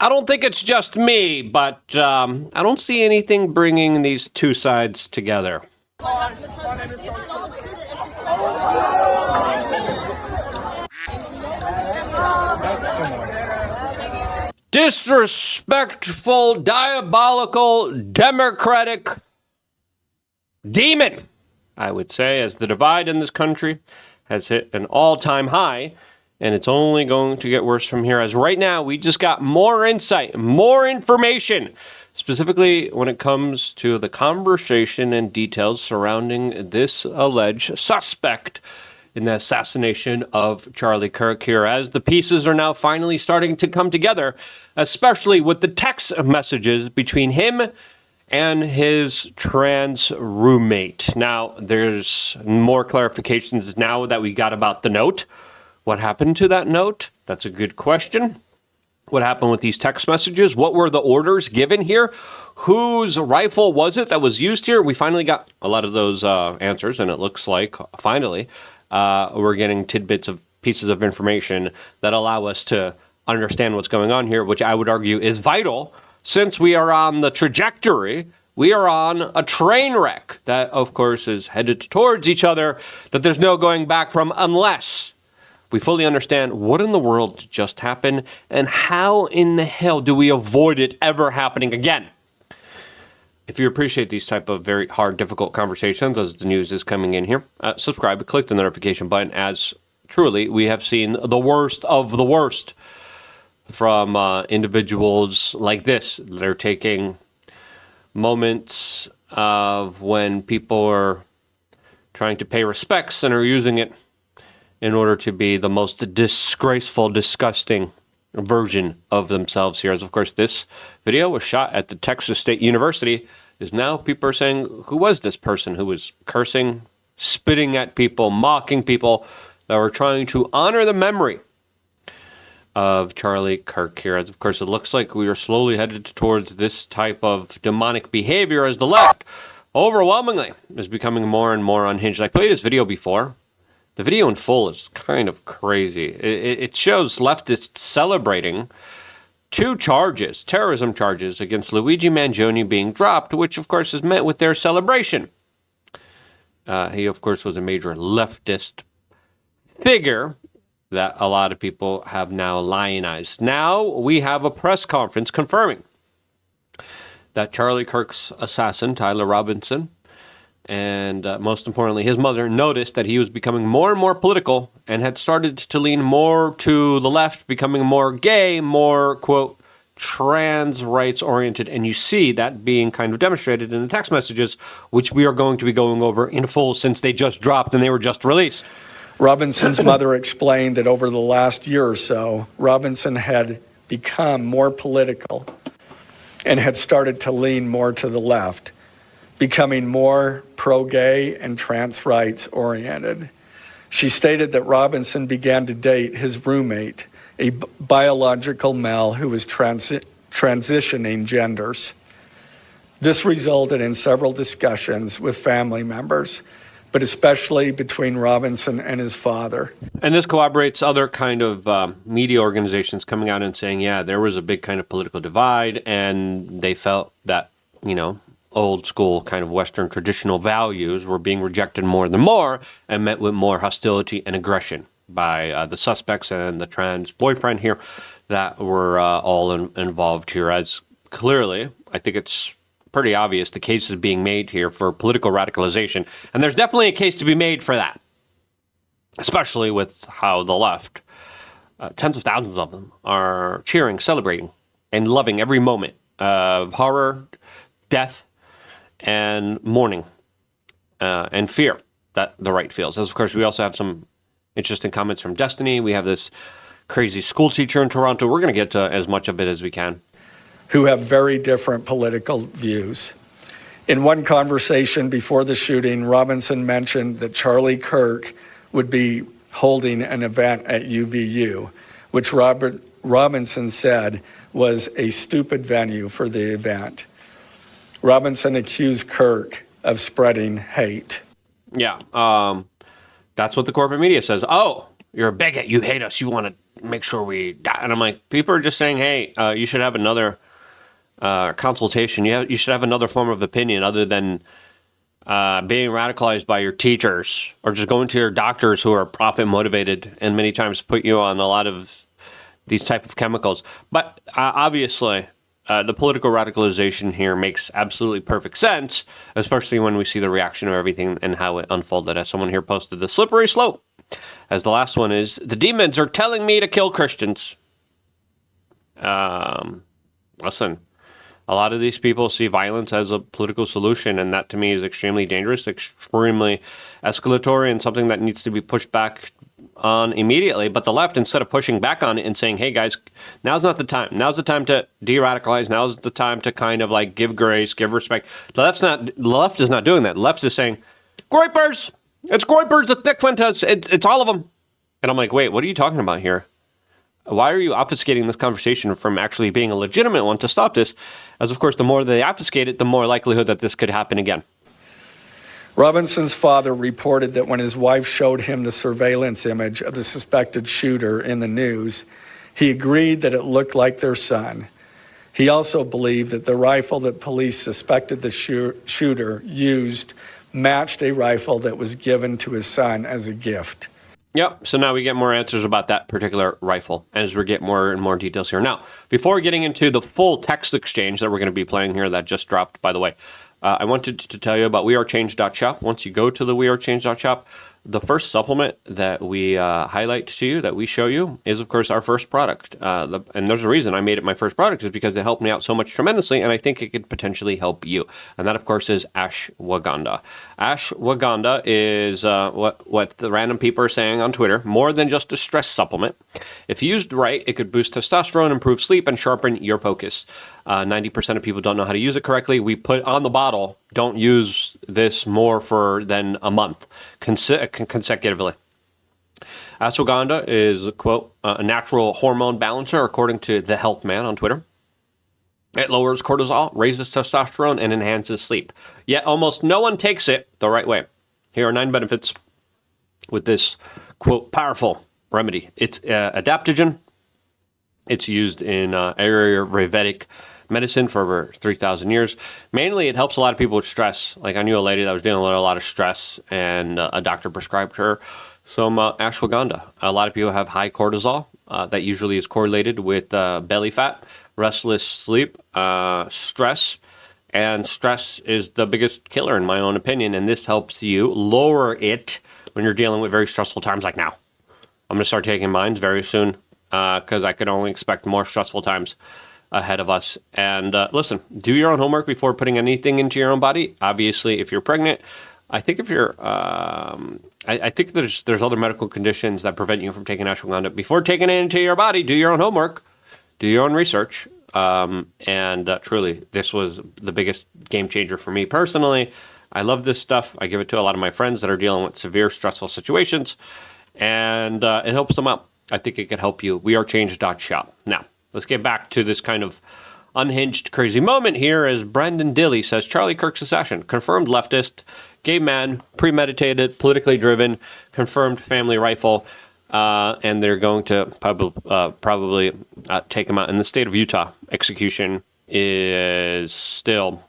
I don't think it's just me, but I don't see anything bringing these two sides together. Disrespectful, diabolical, democratic demon, I would say, as the divide in this country has hit an all-time high, and it's only going to get worse from here, as right now we just got more insight, more information, specifically when it comes to the conversation and details surrounding this alleged suspect in the assassination of Charlie Kirk here, as the pieces are now finally starting to come together, especially with the text messages between him and his trans roommate. Now, there's more clarifications now that we got about the note. What happened to that note? That's a good question. What happened with these text messages? What were the orders given here? Whose rifle was it that was used here? We finally got a lot of those answers, and it looks like, finally, we're getting tidbits of pieces of information that allow us to understand what's going on here, which I would argue is vital since we are on the trajectory. We are on a train wreck that, of course, is headed towards each other, that there's no going back from unless we fully understand what in the world just happened and how in the hell do we avoid it ever happening again. If you appreciate these type of very hard, difficult conversations as the news is coming in here, subscribe, click the notification button, as truly we have seen the worst of the worst from individuals like this that are taking moments of when people are trying to pay respects and are using it in order to be the most disgraceful, disgusting version of themselves here. As of course, this video was shot at the Texas State University. Is now people are saying, who was this person who was cursing, spitting at people, mocking people that were trying to honor the memory of Charlie Kirk here? As of course, it looks like we are slowly headed towards this type of demonic behavior as the left overwhelmingly is becoming more and more unhinged. I played this video before. The video in full is kind of crazy. It shows leftists celebrating two charges, terrorism charges, against Luigi Mangione being dropped, which of course is met with their celebration. He, of course, was a major leftist figure that a lot of people have now lionized. Now we have a press conference confirming that Charlie Kirk's assassin, Tyler Robinson, and most importantly, his mother, noticed that he was becoming more and more political and had started to lean more to the left, becoming more gay, more, quote, trans rights oriented. And you see that being kind of demonstrated in the text messages, which we are going to be going over in full since they just dropped and they were just released. Robinson's mother explained that over the last year or so, Robinson had become more political and had started to lean more to the left, becoming more pro-gay and trans rights oriented. She stated that Robinson began to date his roommate, a biological male who was transitioning genders. This resulted in several discussions with family members, but especially between Robinson and his father. And this corroborates other kind of media organizations coming out and saying, yeah, there was a big kind of political divide, and they felt that, you know, old school kind of Western traditional values were being rejected more than more and met with more hostility and aggression by the suspects and the trans boyfriend here that were all involved here. As clearly, I think it's pretty obvious the case is being made here for political radicalization. And there's definitely a case to be made for that, especially with how the left, tens of thousands of them, are cheering, celebrating, and loving every moment of horror, death, and mourning and fear that the right feels. As of course, we also have some interesting comments from Destiny. We have this crazy school teacher in Toronto. We're going to get to as much of it as we can. Who have very different political views. In one conversation before the shooting, Robinson mentioned that Charlie Kirk would be holding an event at UVU, which Robinson said was a stupid venue for the event. Robinson accused Kirk of spreading hate. Yeah, that's what the corporate media says. Oh, you're a bigot. You hate us. You want to make sure we die. And I'm like, people are just saying, hey, you should have another consultation. You should have another form of opinion other than being radicalized by your teachers or just going to your doctors who are profit motivated and many times put you on a lot of these type of chemicals. But obviously, the political radicalization here makes absolutely perfect sense, especially when we see the reaction of everything and how it unfolded. As someone here posted, the slippery slope, as the last one is, the demons are telling me to kill Christians. Listen, a lot of these people see violence as a political solution, and that to me is extremely dangerous, extremely escalatory, and something that needs to be pushed back on immediately. But the left, instead of pushing back on it and saying, hey guys, now's not the time. Now's the time to de-radicalize. Now's the time to kind of like give grace, give respect. The left is not doing that. The left is saying, Groypers! It's Groypers, the thick fantas, it's all of them. And I'm like, wait, what are you talking about here? Why are you obfuscating this conversation from actually being a legitimate one to stop this? As of course, the more they obfuscate it, the more likelihood that this could happen again. Robinson's father reported that when his wife showed him the surveillance image of the suspected shooter in the news, he agreed that it looked like their son. He also believed that the rifle that police suspected the shooter used matched a rifle that was given to his son as a gift. Yep, so now we get more answers about that particular rifle as we get more and more details here. Now, before getting into the full text exchange that we're going to be playing here that just dropped, by the way, I wanted to tell you about wearechange.shop. Once you go to the wearechange.shop, the first supplement that we highlight to you, that we show you, is, of course, our first product. And there's a reason I made it my first product, is because it helped me out so much tremendously, and I think it could potentially help you. And that, of course, is ashwagandha. Ashwagandha is what the random people are saying on Twitter, more than just a stress supplement. If used right, it could boost testosterone, improve sleep, and sharpen your focus. 90% of people don't know how to use it correctly. We put on the bottle, don't use this more than a month consecutively. Ashwagandha is, quote, a natural hormone balancer, according to The Health Man on Twitter. It lowers cortisol, raises testosterone, and enhances sleep. Yet almost no one takes it the right way. Here are 9 benefits with this, quote, powerful remedy. It's adaptogen. It's used in Ayurvedic medicine for over 3,000 years. Mainly, it helps a lot of people with stress. Like, I knew a lady that was dealing with a lot of stress, and a doctor prescribed her some ashwagandha. A lot of people have high cortisol. That usually is correlated with belly fat, restless sleep, stress. And stress is the biggest killer, in my own opinion. And this helps you lower it when you're dealing with very stressful times like now. I'm going to start taking mine very soon, because I could only expect more stressful times ahead of us. And listen, do your own homework before putting anything into your own body. Obviously, if you're pregnant, I think if you're, I think there's other medical conditions that prevent you from taking ashwagandha. Before taking it into your body, do your own homework, do your own research. And truly, this was the biggest game changer for me personally. I love this stuff. I give it to a lot of my friends that are dealing with severe stressful situations, and it helps them out. I think it could help you. wearechange.shop. Now, let's get back to this kind of unhinged, crazy moment here as Brandon Dilley says, Charlie Kirk's assassin, confirmed leftist, gay man, premeditated, politically driven, confirmed family rifle, and they're going to probably take him out. In the state of Utah, execution is still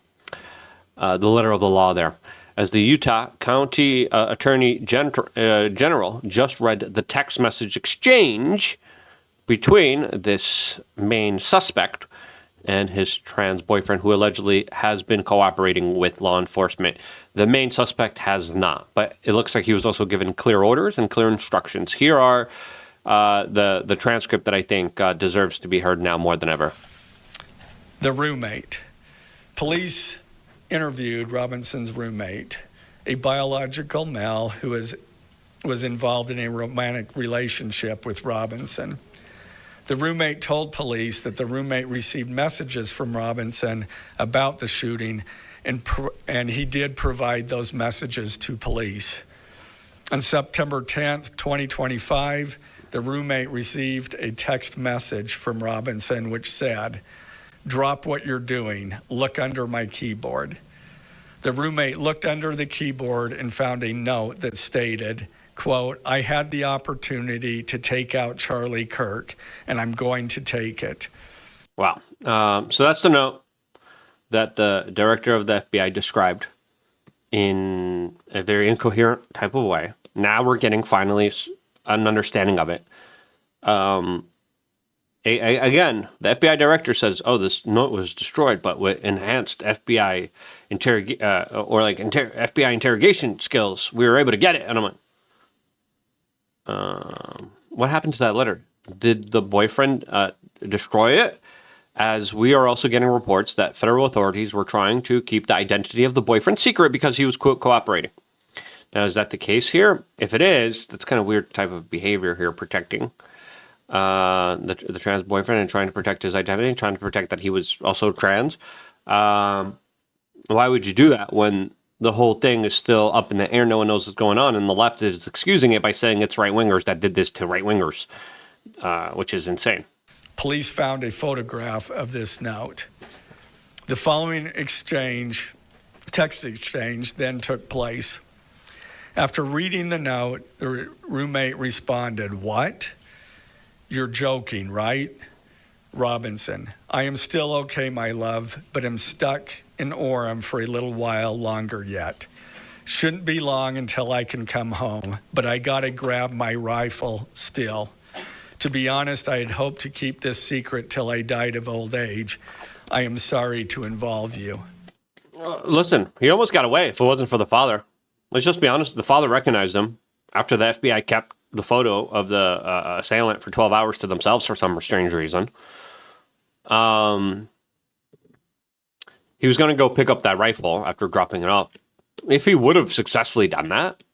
the letter of the law there. As the Utah County Attorney General just read the text message exchange between this main suspect and his trans boyfriend, who allegedly has been cooperating with law enforcement. The main suspect has not, but it looks like he was also given clear orders and clear instructions. Here are the transcript that I think deserves to be heard now more than ever. The roommate. Police interviewed Robinson's roommate, a biological male who was involved in a romantic relationship with Robinson. The roommate told police that the roommate received messages from Robinson about the shooting, and he did provide those messages to police. On September 10th, 2025, the roommate received a text message from Robinson which said, "Drop what you're doing. Look under my keyboard." The roommate looked under the keyboard and found a note that stated, quote, I had the opportunity to take out Charlie Kirk, and I'm going to take it. Wow. So that's the note that the director of the FBI described in a very incoherent type of way. Now we're getting finally an understanding of it. Again, the FBI director says, "Oh, this note was destroyed, but with enhanced FBI FBI interrogation skills, we were able to get it." And I'm like, "What happened to that letter? Did the boyfriend destroy it?" As we are also getting reports that federal authorities were trying to keep the identity of the boyfriend secret because he was quote cooperating. Now, is that the case here? If it is, that's kind of weird type of behavior here, protecting the trans boyfriend and trying to protect his identity and trying to protect that he was also trans. Why would you do that when the whole thing is still up in the air? No one knows what's going on, and the left is excusing it by saying it's right-wingers that did this to right-wingers, which is insane. Police found a photograph of this note. The following text exchange, then took place. After reading the note, the roommate responded, "What? You're joking, right?" Robinson, I am still okay, my love, but am stuck in Orem for a little while longer yet. Shouldn't be long until I can come home, but I gotta grab my rifle still. To be honest, I had hoped to keep this secret till I died of old age. I am sorry to involve you. Listen, he almost got away if it wasn't for the father. Let's just be honest, the father recognized him after the FBI kept the photo of the assailant for 12 hours to themselves for some strange reason. He was going to go pick up that rifle after dropping it off. If he would have successfully done that,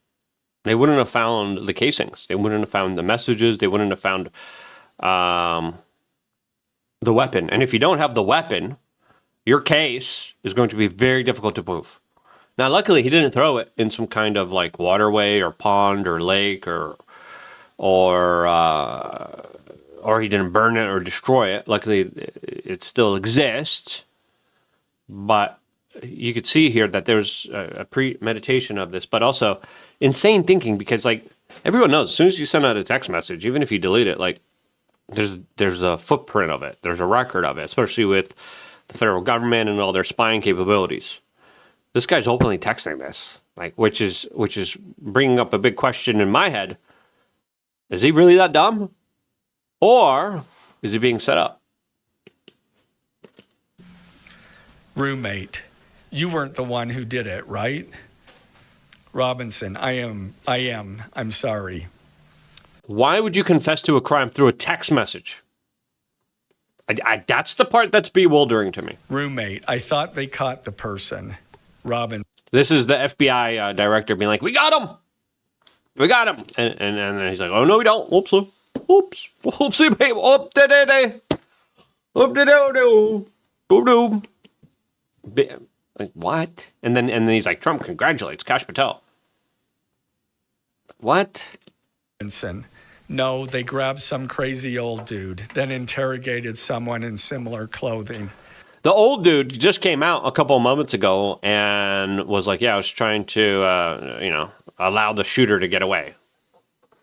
they wouldn't have found the casings. They wouldn't have found the messages. They wouldn't have found the weapon. And if you don't have the weapon, your case is going to be very difficult to prove. Now, luckily, he didn't throw it in some kind of like waterway or pond or lake or he didn't burn it or destroy it. Luckily, it still exists. But you could see here that there's a premeditation of this, but also insane thinking because, like, everyone knows as soon as you send out a text message, even if you delete it, like, there's a footprint of it. There's a record of it, especially with the federal government and all their spying capabilities. This guy's openly texting this, like, which is bringing up a big question in my head. Is he really that dumb? Or is he being set up? Roommate, you weren't the one who did it, right? Robinson, I am. I'm sorry. Why would you confess to a crime through a text message? That's the part that's bewildering to me. Roommate, I thought they caught the person. Robin. This is the FBI director being like, we got him. We got him. And he's like, oh, no, we don't. Oops. Oopsie, babe. Oop-de-de-de. Oop-de-do-do. Boop-doop. Like, what? And then he's like, Trump congratulates Kash Patel. What? No, they grabbed some crazy old dude, then interrogated someone in similar clothing. The old dude just came out a couple of moments ago and was like, yeah, I was trying to, allow the shooter to get away.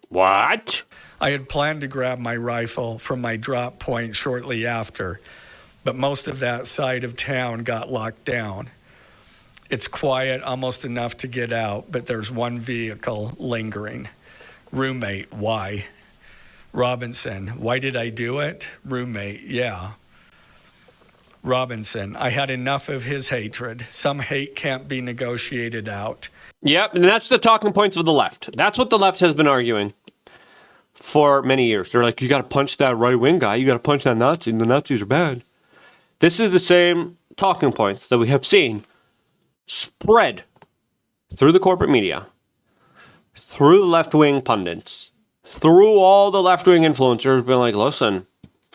What? I had planned to grab my rifle from my drop point shortly after, but most of that side of town got locked down. It's quiet, almost enough to get out, but there's one vehicle lingering. Roommate, why? Robinson, why did I do it? Roommate, yeah. Robinson, I had enough of his hatred. Some hate can't be negotiated out. Yep, and that's the talking points of the left. That's what the left has been arguing for many years. They're like, you got to punch that right-wing guy. You got to punch that Nazi, and the Nazis are bad. This is the same talking points that we have seen spread through the corporate media, through the left-wing pundits, through all the left-wing influencers being like, listen,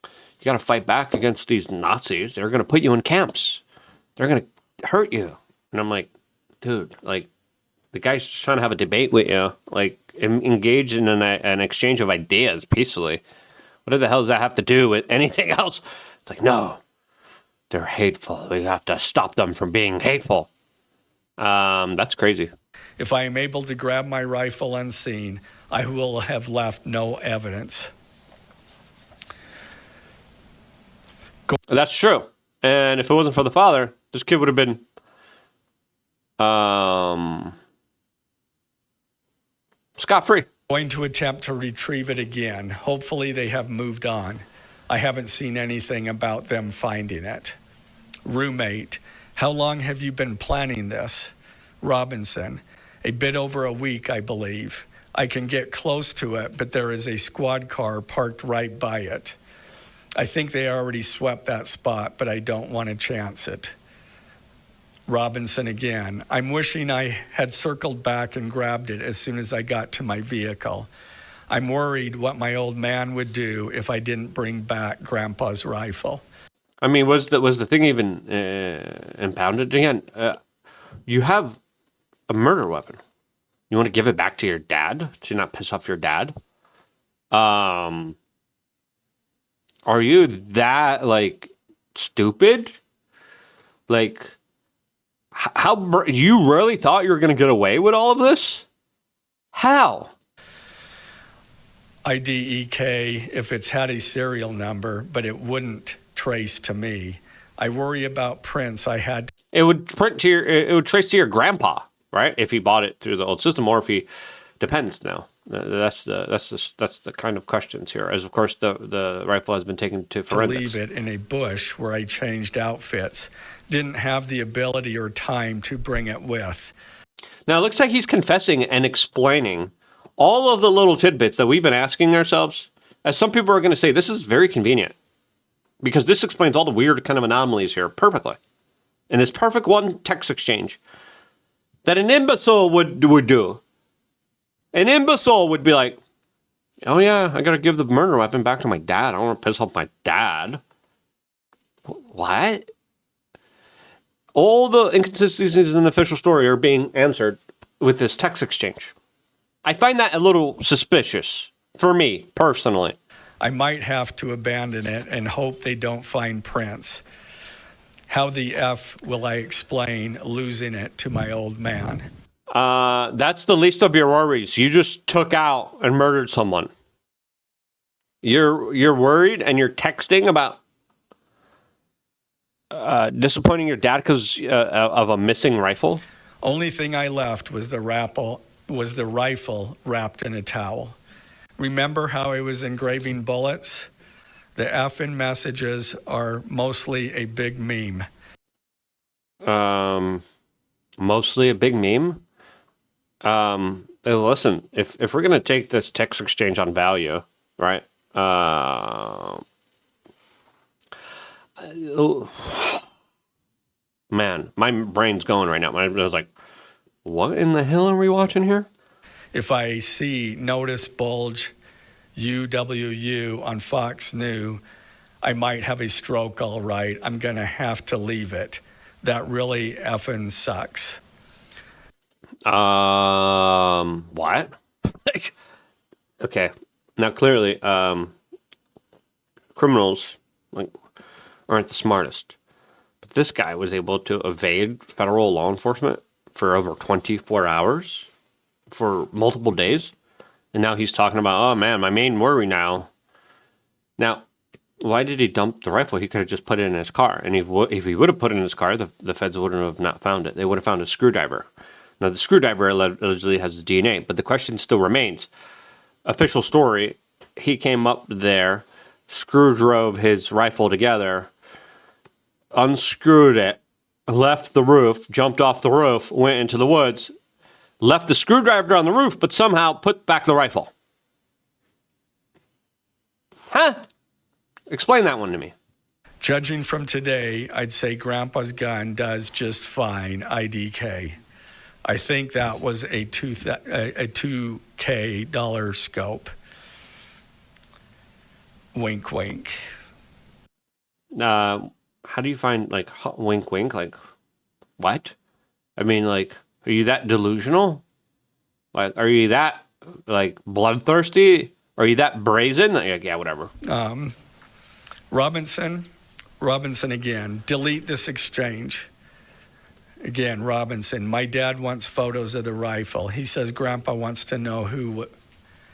you got to fight back against these Nazis. They're going to put you in camps. They're going to hurt you. And I'm like, dude, like, the guy's just trying to have a debate with you, like, engage in an exchange of ideas peacefully. What the hell does that have to do with anything else? It's like, no, they're hateful. We have to stop them from being hateful. That's crazy. If I am able to grab my rifle unseen, I will have left no evidence. That's true. And if it wasn't for the father, this kid would have been scot-free. Going to attempt to retrieve it again. Hopefully they have moved on. I haven't seen anything about them finding it. Roommate, how long have you been planning this? Robinson, a bit over a week, I believe. I can get close to it, but there is a squad car parked right by it. I think they already swept that spot, but I don't want to chance it. Robinson again, I'm wishing I had circled back and grabbed it as soon as I got to my vehicle. I'm worried what my old man would do if I didn't bring back Grandpa's rifle. I mean, was the thing even impounded again? You have a murder weapon. You want to give it back to your dad to not piss off your dad? Are you that, like, stupid? Like, how you really thought you were going to get away with all of this? How? IDEK if it's had a serial number, but it wouldn't trace to me. I worry about prints I had. It would trace to your grandpa, right? If he bought it through the old system, or if he depends now. That's the kind of questions here. As of course the rifle has been taken to forensics. To leave it in a bush where I changed outfits. Didn't have the ability or time to bring it with. Now it looks like he's confessing and explaining all of the little tidbits that we've been asking ourselves. As some people are going to say, this is very convenient because this explains all the weird kind of anomalies here perfectly. In this perfect one text exchange that an imbecile would do. An imbecile would be like, oh yeah, I got to give the murder weapon back to my dad. I don't want to piss off my dad. What? All the inconsistencies in the official story are being answered with this text exchange. I find that a little suspicious for me, personally. I might have to abandon it and hope they don't find prints. How the F will I explain losing it to my old man? That's the least of your worries. You just took out and murdered someone. You're worried and you're texting about disappointing your dad because of a missing rifle? Only thing I left was the rifle wrapped in a towel. Remember how I was engraving bullets? The F in messages are mostly a big meme. Mostly a big meme? Hey, listen, if we're going to take this text exchange on value, right? Man, my brain's going right now. I was like, what in the hell are we watching here? If I see Notice Bulge UWU on Fox News, I might have a stroke, all right. I'm going to have to leave it. That really effing sucks. What? Okay. Now, clearly, criminals aren't the smartest. But this guy was able to evade federal law enforcement for over 24 hours for multiple days. And now he's talking about, oh man, my main worry now. Now, why did he dump the rifle? He could have just put it in his car. And if he would have put it in his car, the feds wouldn't have not found it. They would have found a screwdriver. Now, the screwdriver allegedly has the DNA, but the question still remains. Official story, he came up there, screw drove his rifle together, unscrewed it, left the roof, jumped off the roof, went into the woods, left the screwdriver on the roof, but somehow put back the rifle. Huh? Explain that one to me. Judging from today, I'd say Grandpa's gun does just fine, IDK. I think that was a $2K dollar scope. Wink, wink. How do you find, like, wink, wink? Like, what? I mean, like, are you that delusional? Like, are you that, like, bloodthirsty? Are you that brazen? Like, yeah, whatever. Robinson again, delete this exchange. Again, Robinson, my dad wants photos of the rifle. He says Grandpa wants to know who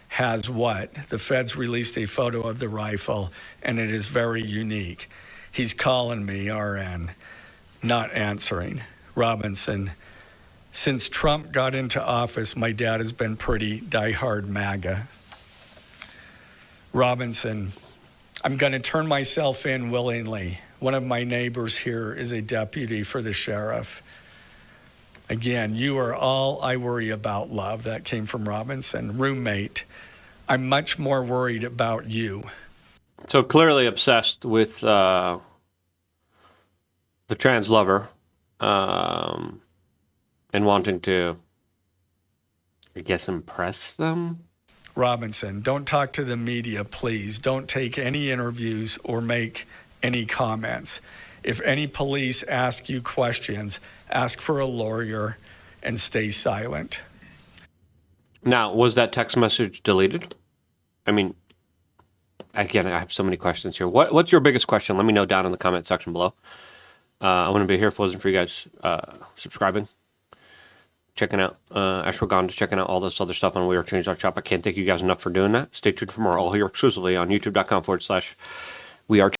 has what. The feds released a photo of the rifle, and it is very unique. He's calling me, RN, not answering. Robinson, since Trump got into office, my dad has been pretty diehard MAGA. Robinson, I'm going to turn myself in willingly. One of my neighbors here is a deputy for the sheriff. Again, you are all I worry about, love. That came from Robinson. Roommate, I'm much more worried about you. So clearly obsessed with the trans lover and wanting to, I guess, impress them. Robinson, don't talk to the media, please. Don't take any interviews or make any comments. If any police ask you questions, ask for a lawyer and stay silent. Now, was that text message deleted? I mean, again, I have so many questions here. What's your biggest question? Let me know down in the comment section below. I want to be here for you guys subscribing, checking out Ashwagandha, checking out all this other stuff on WeAreChange.shop. I can't thank you guys enough for doing that. Stay tuned for more all here exclusively on youtube.com/WeAreChange.